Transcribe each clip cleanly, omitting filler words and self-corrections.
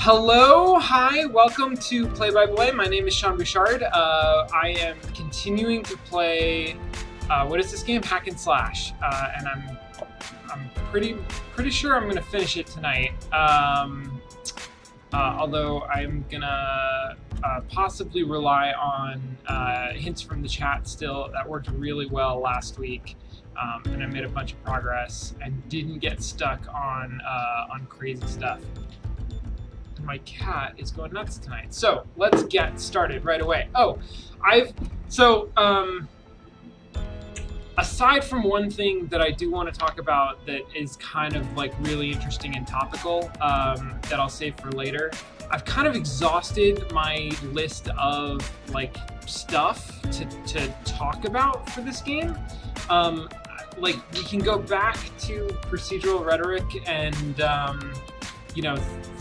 Hello, hi, welcome to Play by Play. My name is Sean Bouchard. I am continuing to play, what is this game? Hack and Slash. And I'm pretty sure I'm gonna finish it tonight. Although I'm gonna possibly rely on hints from the chat still. That worked really well last week. And I made a bunch of progress and didn't get stuck on crazy stuff. My cat is going nuts tonight. So let's get started right away. Aside from one thing that I do want to talk about that is kind of like really interesting and topical, that I'll save for later, I've kind of exhausted my list of like stuff to talk about for this game. Like we can go back to procedural rhetoric and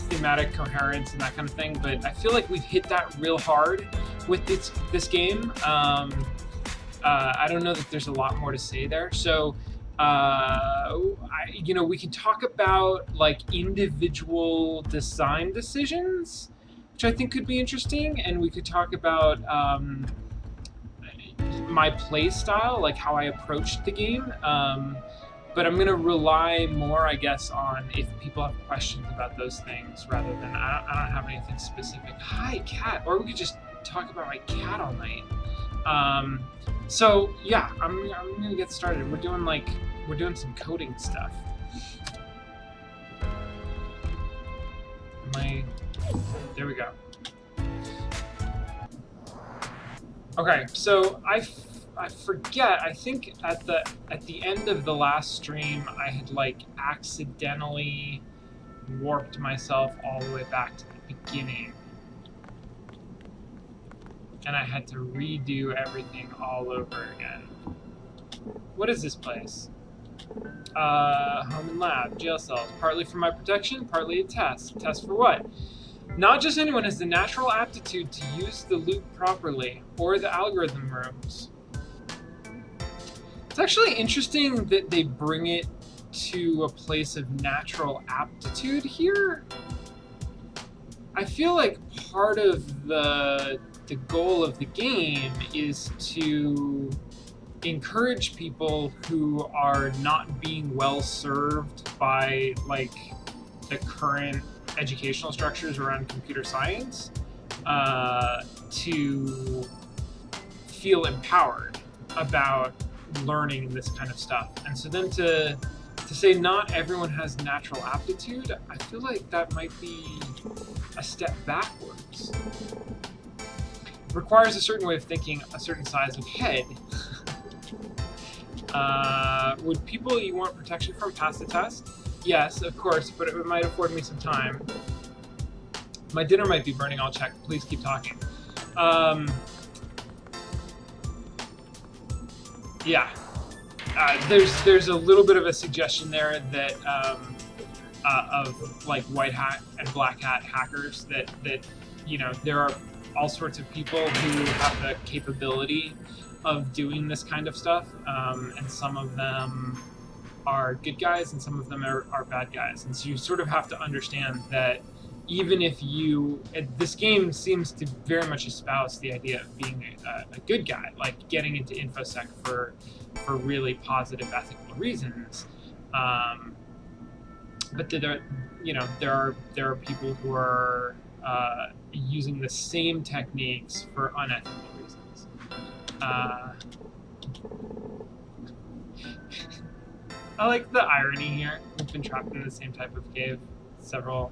thematic coherence and that kind of thing, but I feel like we've hit that real hard with this game. I don't know that there's a lot more to say there. So, we can talk about like individual design decisions, which I think could be interesting, and we could talk about my play style, like how I approached the game. But I'm going to rely more, I guess, on if people have questions about those things rather than I don't have anything specific. Hi, cat. Or we could just talk about my cat all night. So yeah, I'm going to get started. We're doing some coding stuff. There we go. Okay, so I forget. I think at the end of the last stream, I had like accidentally warped myself all the way back to the beginning, and I had to redo everything all over again. What is this place? Home and lab, jail cells. Partly for my protection, partly a test. Test for what? Not just anyone has the natural aptitude to use the loop properly, or the algorithm rooms. It's actually interesting that they bring it to a place of natural aptitude here. I feel like part of the goal of the game is to encourage people who are not being well served by like the current educational structures around computer science to feel empowered about learning this kind of stuff. And so then to say not everyone has natural aptitude, I feel like that might be a step backwards. It requires a certain way of thinking, a certain size of head. Would people you want protection from pass the test? Yes, of course, but it might afford me some time. My dinner might be burning, I'll check. Please keep talking. Yeah, there's a little bit of a suggestion there that of like white hat and black hat hackers that there are all sorts of people who have the capability of doing this kind of stuff, and some of them are good guys and some of them are bad guys, and so you sort of have to understand that even if this game seems to very much espouse the idea of being a good guy, like getting into InfoSec for really positive ethical reasons. But there are people who are using the same techniques for unethical reasons. I like the irony here. We've been trapped in the same type of cave several.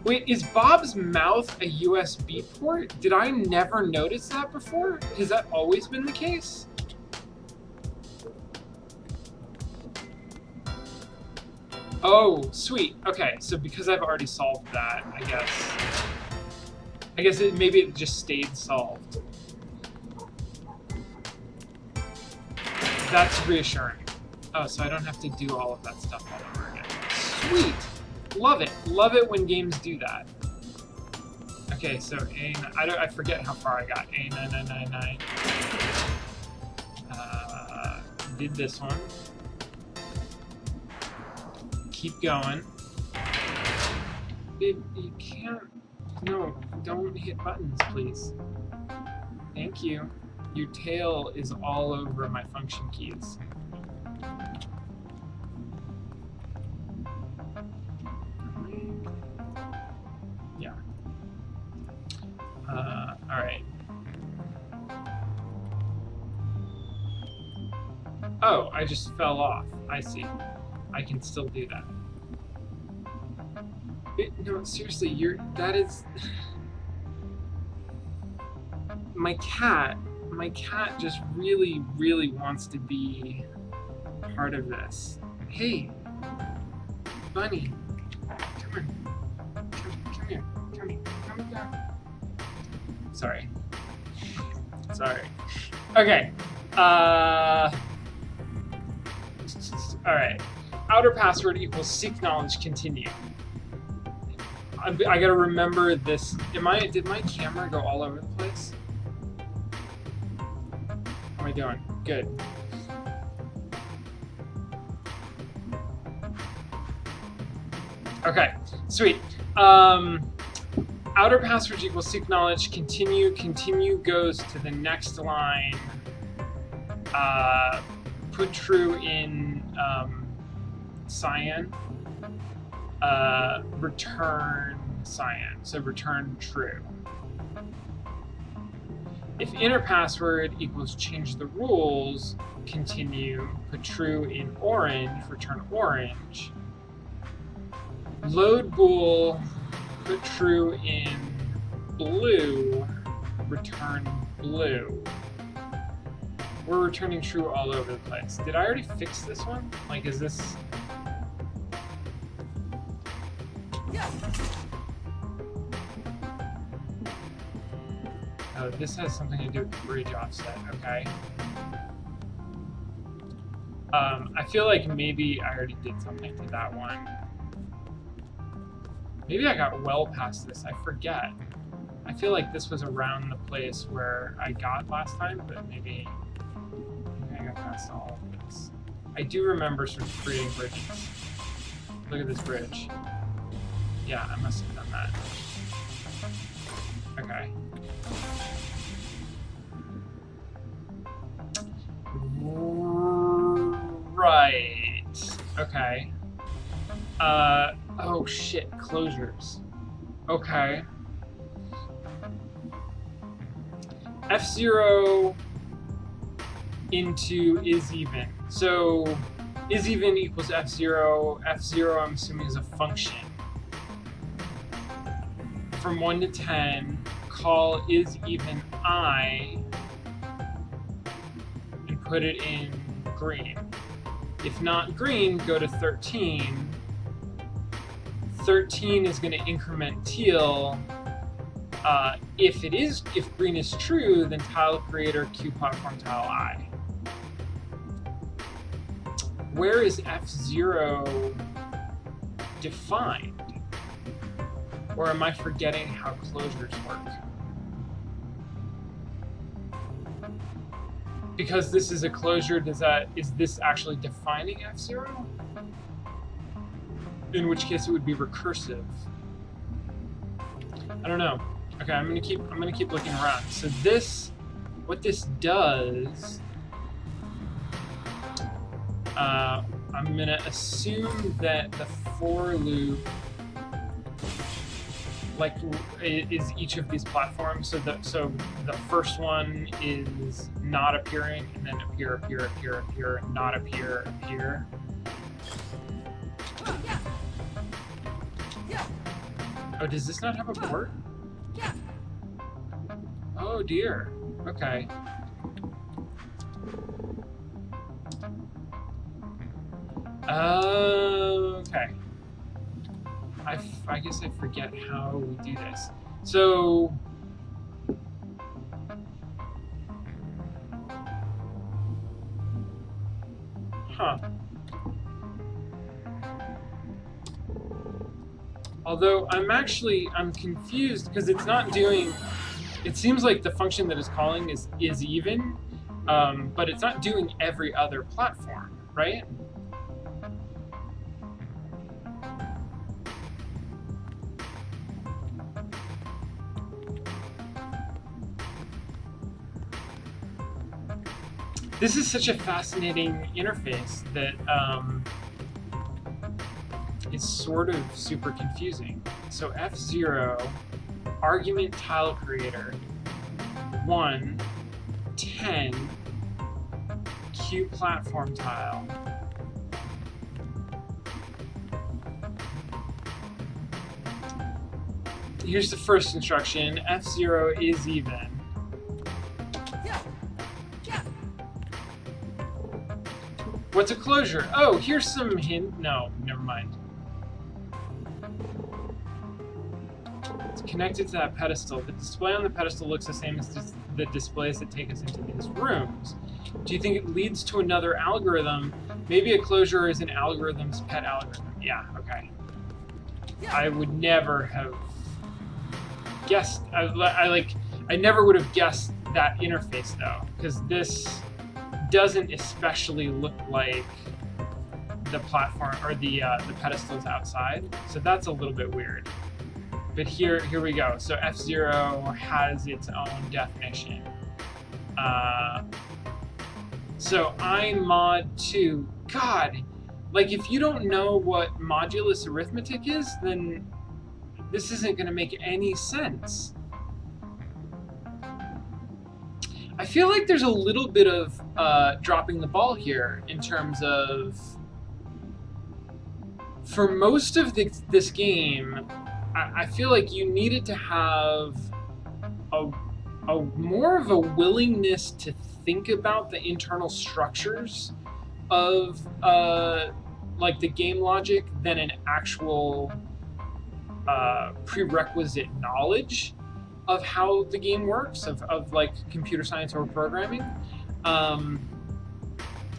Wait, is Bob's mouth a USB port? Did I never notice that before? Has that always been the case? Oh, sweet. Okay, so because I've already solved that, I guess maybe it just stayed solved. That's reassuring. Oh, so I don't have to do all of that stuff all over again. Sweet! Love it. Love it when games do that. Okay, so I forget how far I got. A9999. Did this one. Keep going. You can't. No, don't hit buttons, please. Thank you. Your tail is all over my function keys. Yeah. All right. Oh, I just fell off. I see. I can still do that. No, seriously, that is... My cat just really, really wants to be part of this. Hey, bunny, come here, come here. Sorry. Okay. All right. Outer password equals seek knowledge continue. I gotta remember this. Did my camera go all over the place? How am I doing? Good. Okay, sweet. Outer password equals seek knowledge continue. Continue goes to the next line. Put true in cyan. Return cyan. So return true. If inner password equals change the rules, continue, put true in orange, return orange. Load bool, put true in blue, return blue. We're returning true all over the place. Did I already fix this one? Like, is this... Yeah. Oh, this has something to do with the bridge offset, okay. I feel like maybe I already did something to that one. Maybe I got well past this, I forget. I feel like this was around the place where I got last time, but maybe I got past all of this. I do remember sort of creating bridges. Look at this bridge. Yeah, I must have done that. Okay. Right. Okay. Oh shit, closures. Okay. F0 into is even. So is even equals F0. F0, I'm assuming, is a function. From 1 to 10, call is even I and put it in green. If not green, go to 13. 13 is going to increment teal. If green is true, then tile creator Q platform tile I. Where is F0 defined? Or am I forgetting how closures work? Because this is a closure, is this actually defining F0? In which case it would be recursive. I don't know. Okay, I'm gonna keep looking around. So what this does, I'm gonna assume that the for loop is each of these platforms. So the first one is not appearing, and then appear, not appear, appear. Oh, does this not have a port? Yeah. Oh dear. Okay. Okay. I guess I forget how we do this. So although I'm confused because it's not doing, it seems like the function that is calling is even, but it's not doing every other platform, right? This is such a fascinating interface that it's sort of super confusing. So F0, argument tile creator, 1, 10, cube platform tile. Here's the first instruction, F0 is even. What's a closure? Oh, here's some hint. No, never mind. It's connected to that pedestal. The display on the pedestal looks the same as the displays that take us into these rooms. Do you think it leads to another algorithm? Maybe a closure is an algorithm's pet algorithm. Yeah, okay. I would never have guessed. I never would have guessed that interface though, because this doesn't especially look like the platform or the pedestals outside, so that's a little bit weird. But here we go. So F0 has its own definition. So I mod 2. God, like if you don't know what modulus arithmetic is, then this isn't going to make any sense. I feel like there's a little bit of dropping the ball here in terms of, for most of this game, I feel like you needed to have a more of a willingness to think about the internal structures of like the game logic than an actual prerequisite knowledge of how the game works, of like computer science or programming. And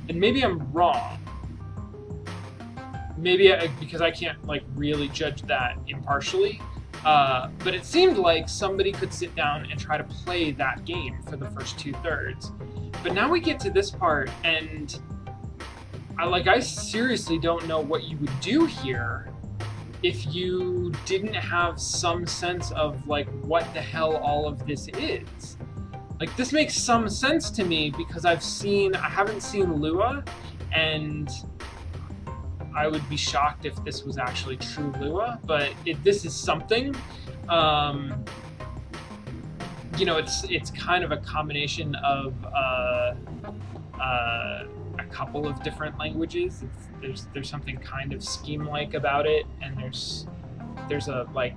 maybe I'm wrong. Maybe because I can't like really judge that impartially. But it seemed like somebody could sit down and try to play that game for the first 2/3. But now we get to this part, and I seriously don't know what you would do here if you didn't have some sense of like what the hell all of this is. Like this makes some sense to me because I haven't seen Lua, and I would be shocked if this was actually true Lua, but this is something. You know, it's kind of a combination of a couple of different languages. There's something kind of scheme-like about it, and there's a like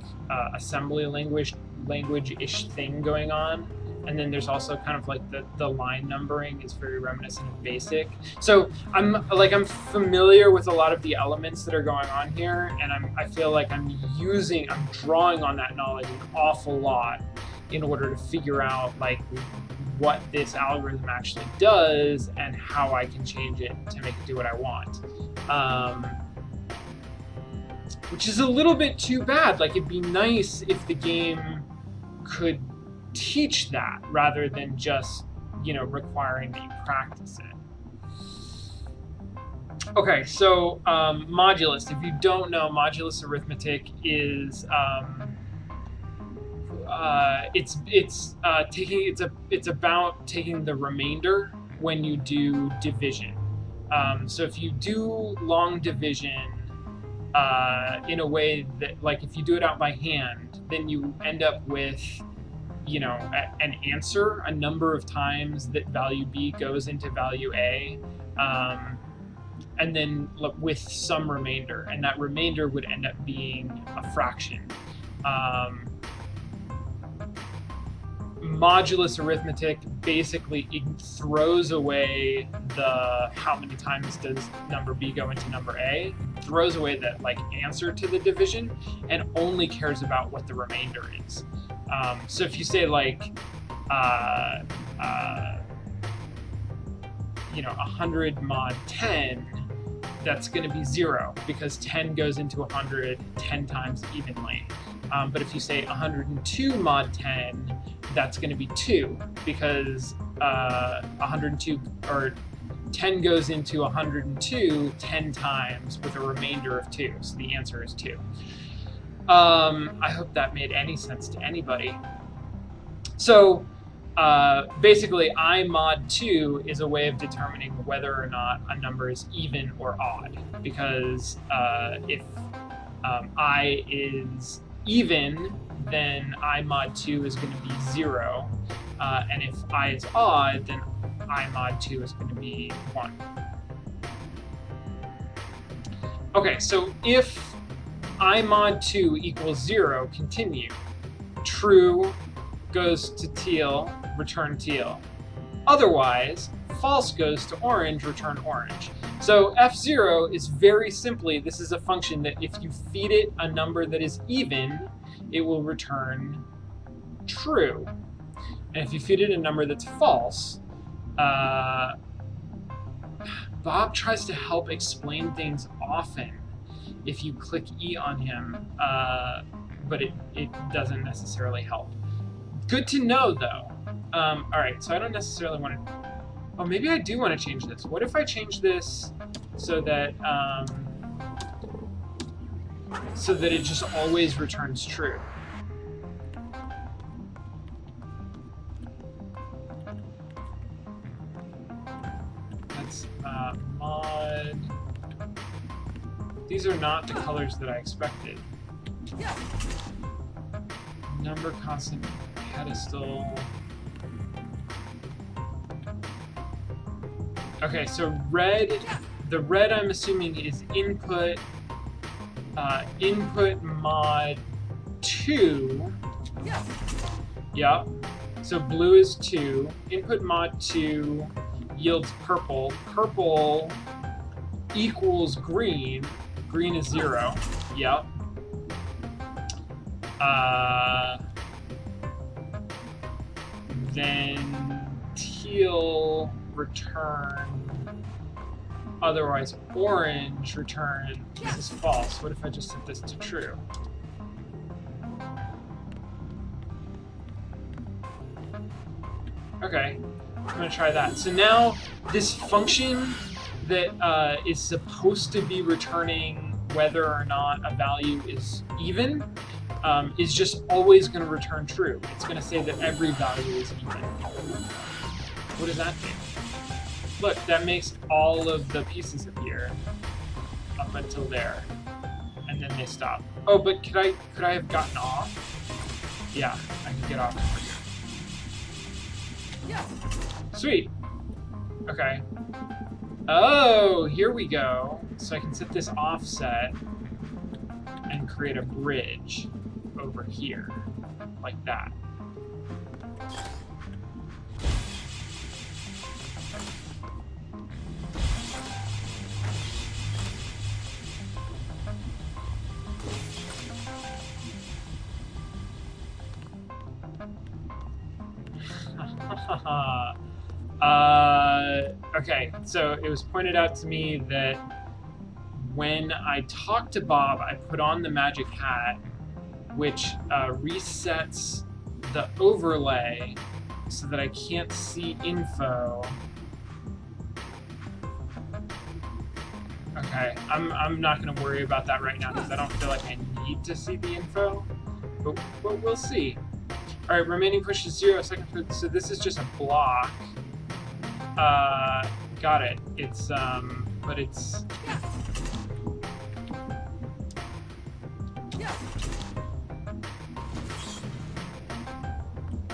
assembly language-ish thing going on, and then there's also kind of like the line numbering is very reminiscent of BASIC. So I'm familiar with a lot of the elements that are going on here, and I feel like I'm drawing on that knowledge an awful lot in order to figure out like what this algorithm actually does and how I can change it to make it do what I want. Which is a little bit too bad. Like it'd be nice if the game could teach that rather than just, you know, requiring that you practice it. Okay, so modulus. If you don't know, modulus arithmetic is it's about taking the remainder when you do division. So if you do long division in a way that, like, if you do it out by hand, then you end up with, you know, an answer a number of times that value B goes into value A, and then with some remainder, and that remainder would end up being a fraction. Modulus arithmetic basically throws away the how many times does number B go into number A, throws away that like answer to the division, and only cares about what the remainder is. So if you say like, you know, 100 mod 10, that's going to be 0 because 10 goes into 100 10 times evenly. But if you say 102 mod 10, that's going to be 2 because 102 or 10 goes into 102 10 times with a remainder of 2. So the answer is 2. I hope that made any sense to anybody. So basically, I mod 2 is a way of determining whether or not a number is even or odd. Because if I is even, then I mod 2 is going to be 0. And if I is odd, then I mod 2 is going to be 1. Okay, so if I mod 2 equals 0, continue. True goes to teal, return teal. Otherwise, false goes to orange, return orange. So f0 is very simply, this is a function that if you feed it a number that is even, it will return true. And if you feed it a number that's false, Bob tries to help explain things often if you click E on him, but it doesn't necessarily help. Good to know, though. All right, so I don't necessarily want to... Oh, maybe I do want to change this. What if I change this so that it just always returns true? Let's mod... These are not the colors that I expected. Number constant pedestal. Okay, so red, the red I'm assuming is input, input mod 2. Yeah. So blue is 2. Input mod 2 yields purple. Purple equals green. Green is 0. Yep. Then teal return, otherwise orange return. This is false. What if I just set this to true? Okay, I'm gonna try that. So now this function that is supposed to be returning whether or not a value is even is just always going to return true. It's going to say that every value is even. What does that mean? Look, that makes all of the pieces appear up until there, and then they stop. Oh, but could I have gotten off? Yeah, I can get off over here. Sweet. Okay. Oh, here we go. So I can set this offset and create a bridge over here, like that. Okay, so it was pointed out to me that when I talk to Bob, I put on the magic hat, which resets the overlay so that I can't see info. Okay, I'm not going to worry about that right now because I don't feel like I need to see the info, but we'll see. All right, remaining push is 0. Second, so this is just a block. Got it. It's but it's.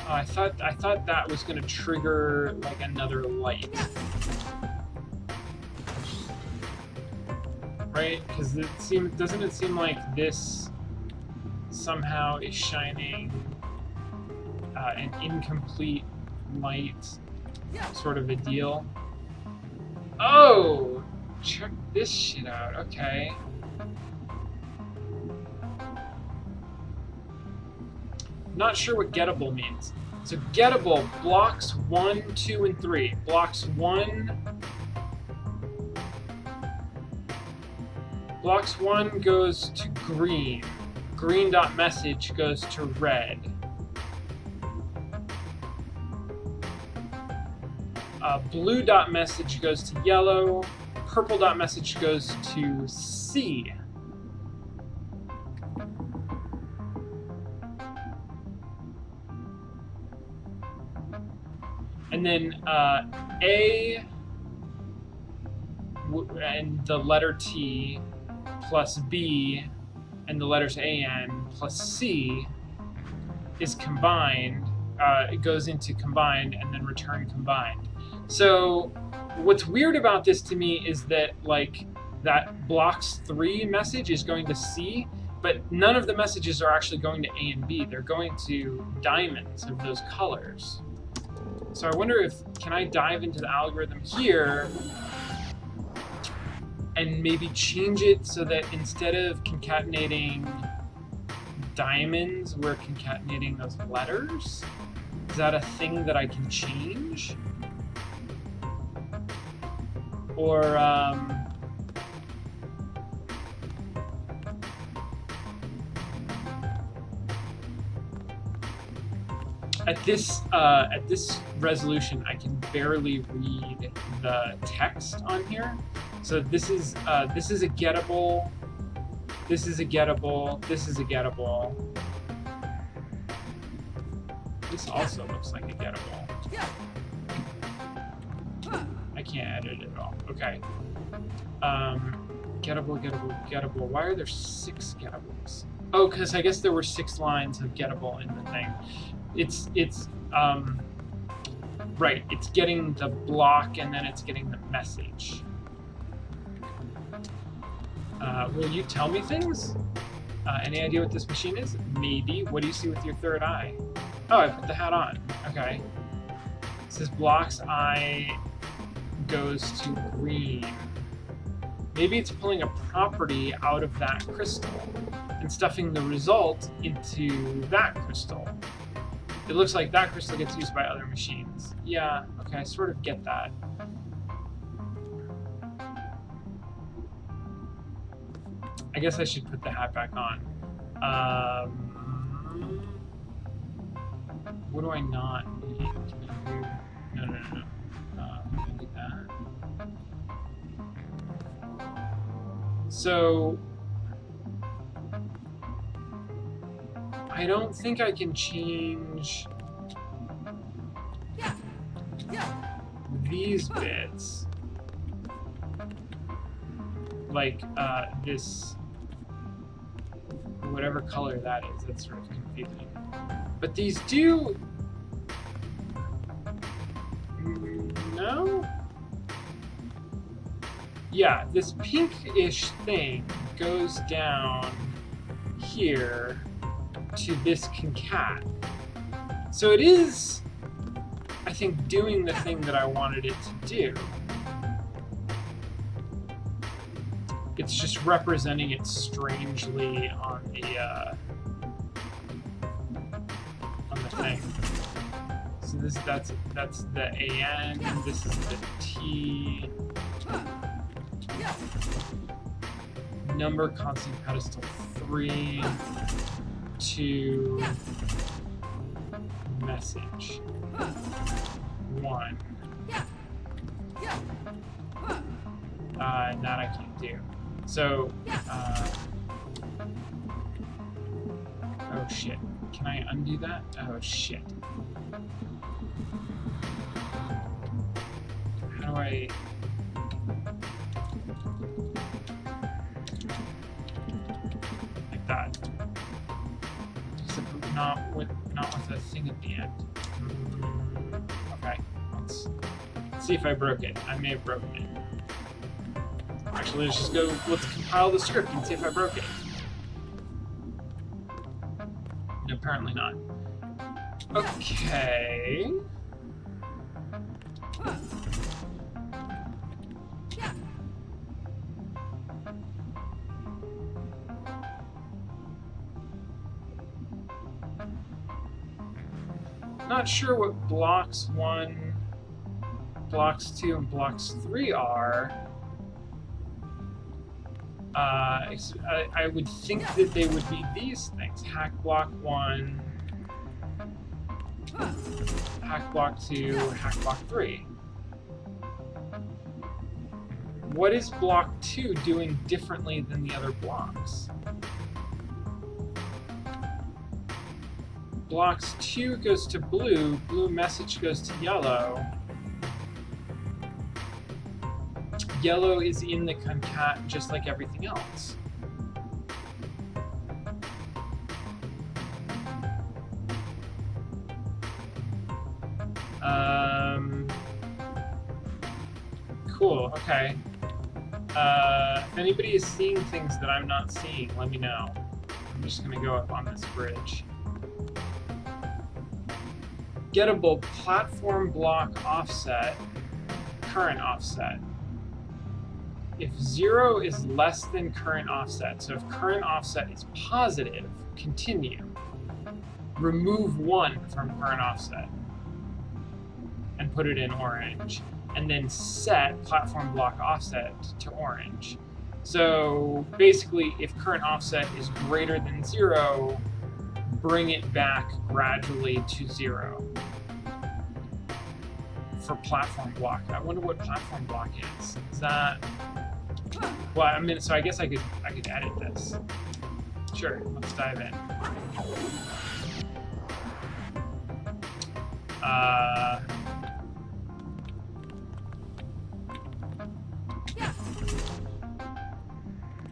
Oh, I thought that was going to trigger like another light, right? Because doesn't it seem like this somehow is shining an incomplete light, sort of a deal? Oh, check this shit out. Okay. Not sure what gettable means. So gettable blocks 1, 2, and 3. Blocks 1 goes to green. Green.message goes to red. Blue.message goes to yellow. Purple.message goes to C. And then A and the letter T plus B and the letters AN plus C is combined. It goes into combined and then return combined. So what's weird about this to me is that like that blocks 3 message is going to C, but none of the messages are actually going to A and B. They're going to diamonds of those colors. So I wonder if, can I dive into the algorithm here and maybe change it so that instead of concatenating diamonds, we're concatenating those letters? Is that a thing that I can change? Or, at this resolution, I can barely read the text on here. So this is a gettable. This is a gettable. This is a gettable. This also looks like a gettable. I can't edit it at all. Okay. Gettable, gettable, gettable. Why are there 6 gettables? Oh, because I guess there were 6 lines of gettable in the thing. It's right. It's getting the block and then it's getting the message. Will you tell me things? Any idea what this machine is? Maybe. What do you see with your third eye? Oh, I put the hat on. Okay. It says blocks eye goes to green. Maybe it's pulling a property out of that crystal and stuffing the result into that crystal. It looks like that crystal gets used by other machines. Yeah, okay, I sort of get that. I guess I should put the hat back on. What do I not need? No. I need that. So I don't think I can change these bits. Like this, whatever color that is, that's sort of confusing. But these do, no? Yeah, this pinkish thing goes down here to this concat. So it is, I think, doing the thing that I wanted it to do. It's just representing it strangely on the thing. So that's the AN, this is the T. Number constant pedestal 3 to message 1. That I can't do. So, oh shit. Can I undo that? Oh shit. How do I... like that. Except not with the thing at the end. Okay, let's see if I broke it. I may have broken it. Actually, let's compile the script and see if I broke it. No, apparently not. Okay. Not sure what blocks 1, blocks 2, and blocks 3 are. I would think that they would be these things. Hack block 1, hack block 2, hack block 3. What is block 2 doing differently than the other blocks? blocks 2 goes to blue, blue message goes to yellow. Yellow is in the concat just like everything else. Cool, okay. If anybody is seeing things that I'm not seeing, let me know. I'm just gonna go up on this bridge. Gettable platform block offset, current offset. If 0 is less than current offset, so if current offset is positive, continue. Remove 1 from current offset and put it in orange, and then set platform block offset to orange. So basically, if current offset is greater than 0, bring it back gradually to 0 for platform block. I wonder what platform block is. Is that? Well, I mean, so I guess I could edit this. Sure, let's dive in.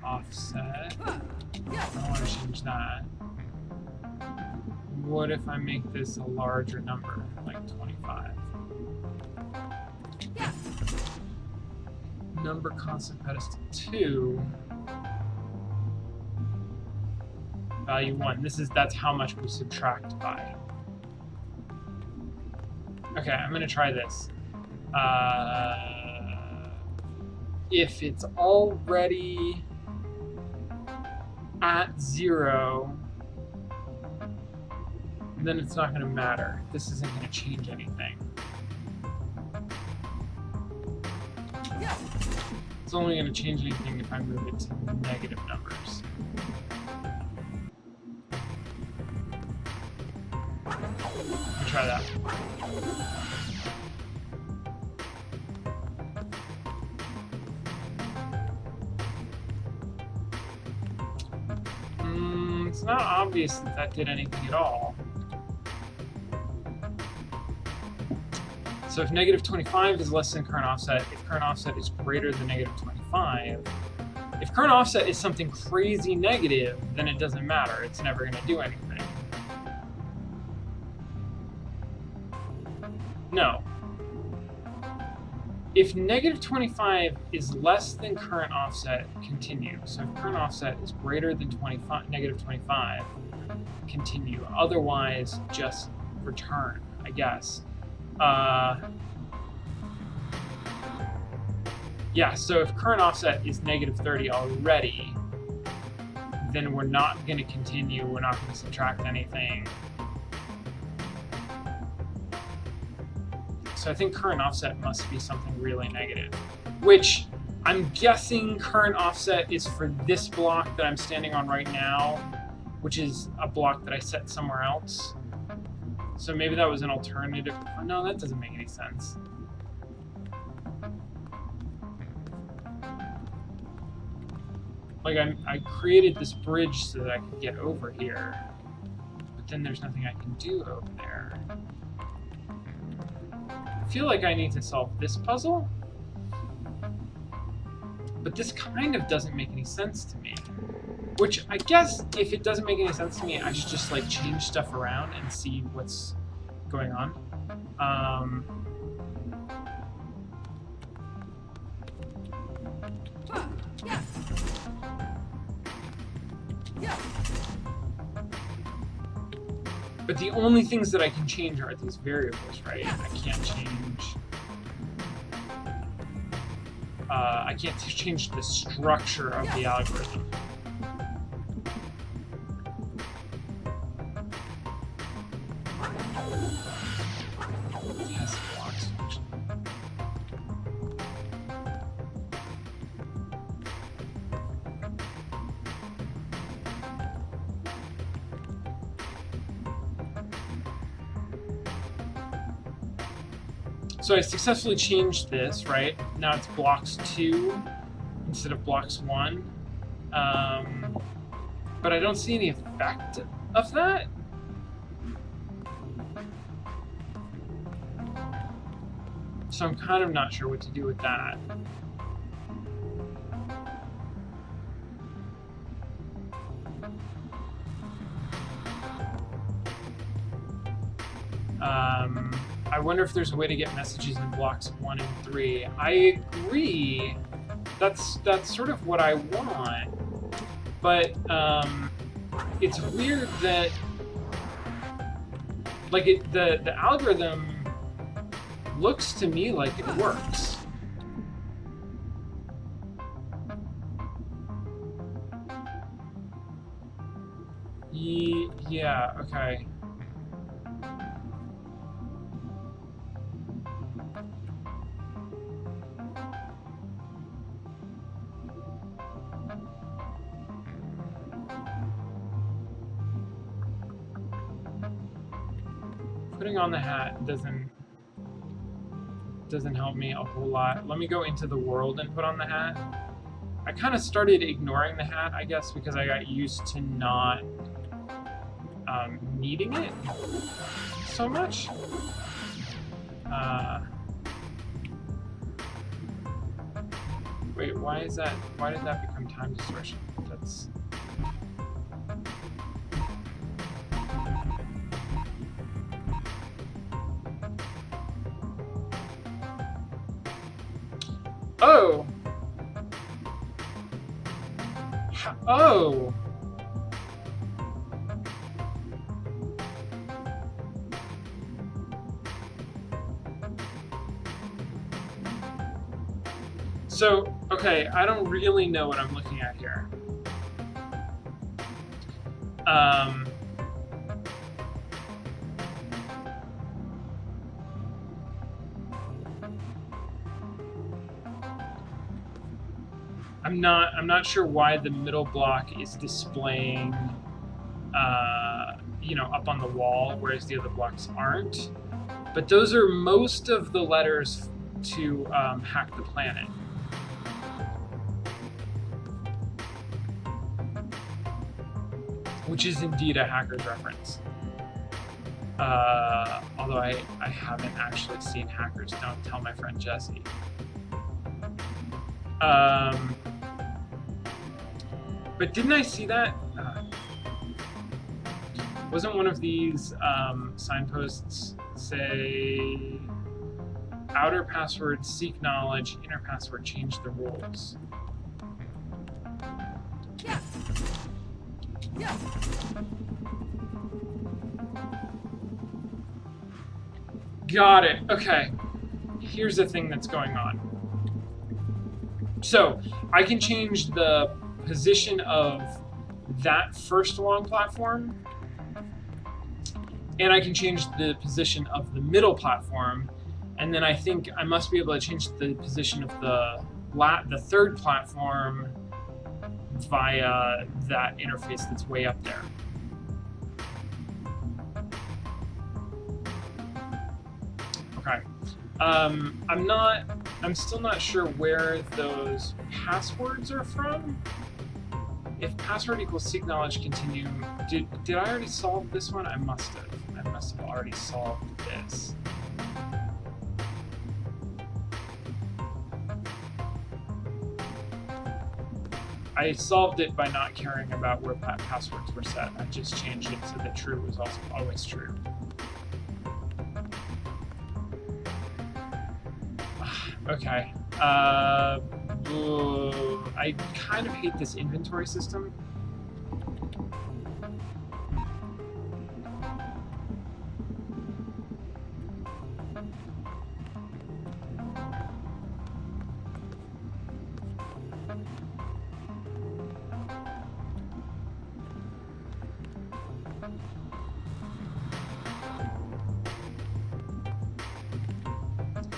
Offset. I don't want to change that. What if I make this a larger number, like 25? Number constant pedestal 2. Value 1. That's how much we subtract by. Okay, I'm gonna try this. If it's already at 0, then it's not gonna matter. This isn't gonna change anything. It's only going to change anything if I move it to negative numbers. Let me try that. It's not obvious that that did anything at all. So if negative 25 is less than current offset, if current offset is greater than negative 25, if current offset is something crazy negative, then it doesn't matter. It's never going to do anything. No. If negative 25 is less than current offset, continue. So if current offset is greater than negative 25, continue. Otherwise, just return, I guess. Yeah, so if current offset is negative 30 already, then we're not going to continue, we're not going to subtract anything. So I think current offset must be something really negative, which I'm guessing current offset is for this block that I'm standing on right now, which is a block that I set somewhere else. So maybe that was an alternative. Oh, no, that doesn't make any sense. Like, I created this bridge so that I could get over here, but then there's nothing I can do over there. I feel like I need to solve this puzzle, but this kind of doesn't make any sense to me. Which, I guess, if it doesn't make any sense to me, I should just, like, change stuff around and see what's going on. But the only things that I can change are these variables, right? I can't change... I can't change the structure of the algorithm. Test blocks function. So I successfully changed this, right? Now it's blocks 2 instead of blocks 1. But I don't see any effect of that. So I'm kind of not sure what to do with that. I wonder if there's a way to get messages in blocks 1 and 3. I agree. That's sort of what I want. But it's weird that like the algorithm looks to me like it works. Yeah, okay. Putting on the hat doesn't help me a whole lot. Let me go into the world and put on the hat. I kind of started ignoring the hat, I guess, because I got used to not needing it so much. Wait, why is that? Why did that become time distortion? That's... Oh! Oh! So, okay, I don't really know what I'm looking at here. I'm not sure why the middle block is displaying, you know, up on the wall, whereas the other blocks aren't. But those are most of the letters to hack the planet. Which is indeed a hacker's reference. Although I haven't actually seen Hackers Don't Tell My Friend Jesse. But didn't I see that? Wasn't one of these signposts say outer password seek knowledge, inner password change the rules? Yeah. Yeah. Got it. Okay. Here's the thing that's going on. So I can change the position of that first long platform, and I can change the position of the middle platform, and then I think I must be able to change the position of the third platform via that interface that's way up there. Okay. I'm still not sure where those passwords are from. If password equals seek knowledge continue, did I already solve this one? I must have already solved this. I solved it by not caring about where passwords were set. I just changed it so that true was also always true. Okay. I kind of hate this inventory system.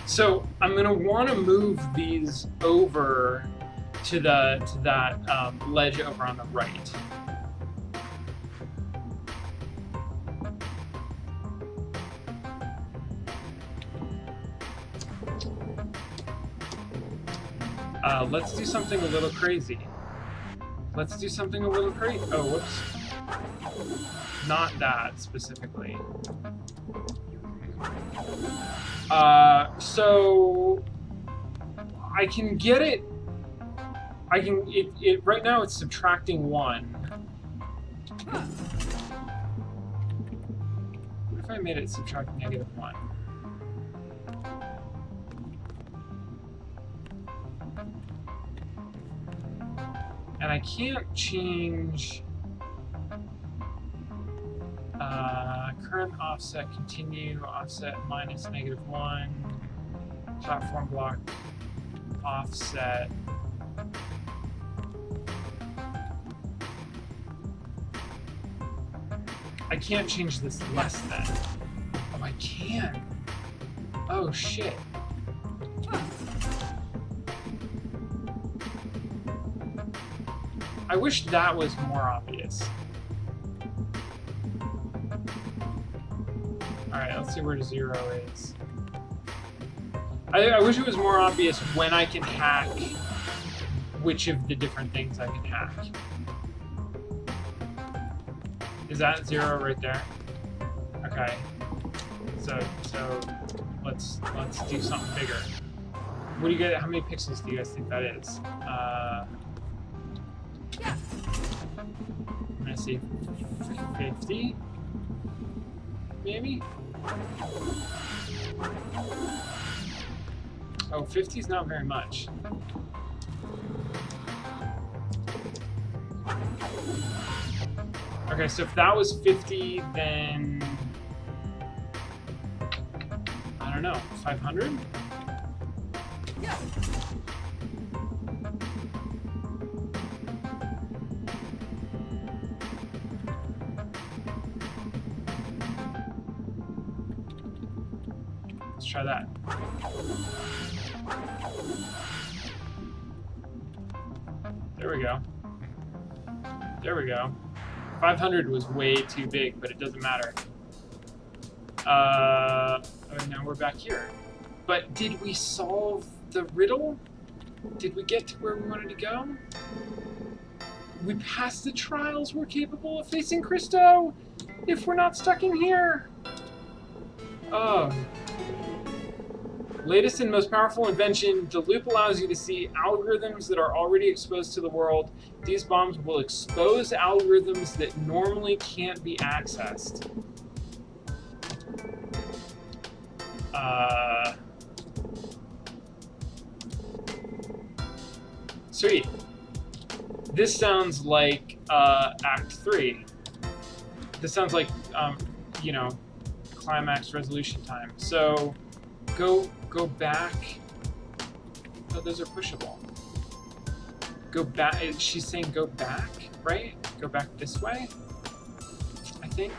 So I'm going to want to move these over to that ledge over on the right. Let's do something a little crazy. Let's do something a little crazy. Oh, whoops. Not that specifically. So I can get it. It right now it's subtracting 1. What if I made it subtract -1? And I can't change current offset, continue, offset minus -1, platform block, offset. I can't change this less than. Oh, I can. Oh, shit. I wish that was more obvious. Alright, let's see where 0 is. I wish it was more obvious when I can hack which of the different things I can hack. Is that 0 right there? Okay. So let's do something bigger. What do you get? How many pixels do you guys think that is? I'm gonna say 50, maybe. Oh, 50 is not very much. Okay, so if that was 50, then I don't know, 500? Yeah. Let's try that. There we go. There we go. 500 was way too big, but it doesn't matter. Oh, now we're back here. But did we solve the riddle? Did we get to where we wanted to go? We passed the trials. We're capable of facing Christo if we're not stuck in here. Oh. Latest and most powerful invention, the loop allows you to see algorithms that are already exposed to the world. These bombs will expose algorithms that normally can't be accessed. Sweet. This sounds like Act 3. This sounds like, you know, climax resolution time. So go back. Oh, those are pushable. Go back. She's saying go back, right? Go back this way, I think.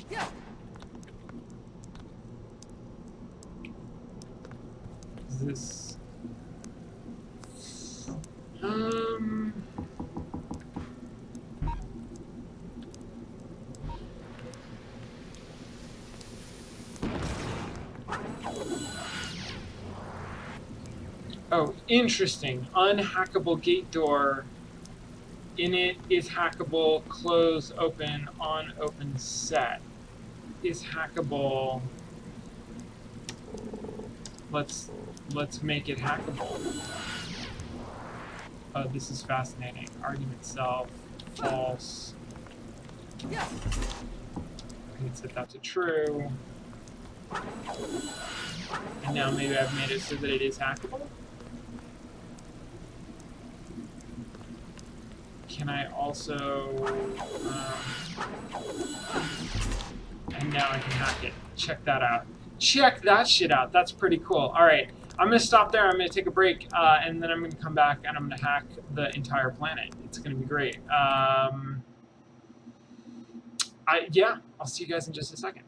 Yeah. Is this... Oh, interesting. Unhackable gate door. Init is hackable. Close, open, on, open, set. Is hackable. Let's make it hackable. Oh, this is fascinating. Argument self, false. Yeah. I can set that to true. And now maybe I've made it so that it is hackable. Can I also... and now I can hack it. Check that out. Check that shit out. That's pretty cool. All right. I'm going to stop there. I'm going to take a break, and then I'm going to come back, and I'm going to hack the entire planet. It's going to be great. Yeah, I'll see you guys in just a second.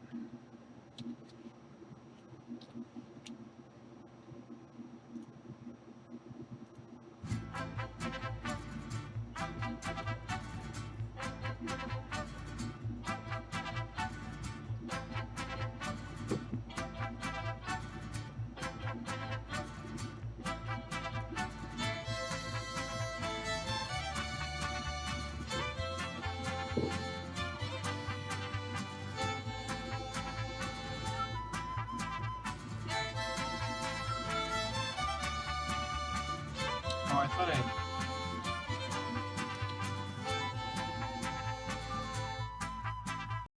thought I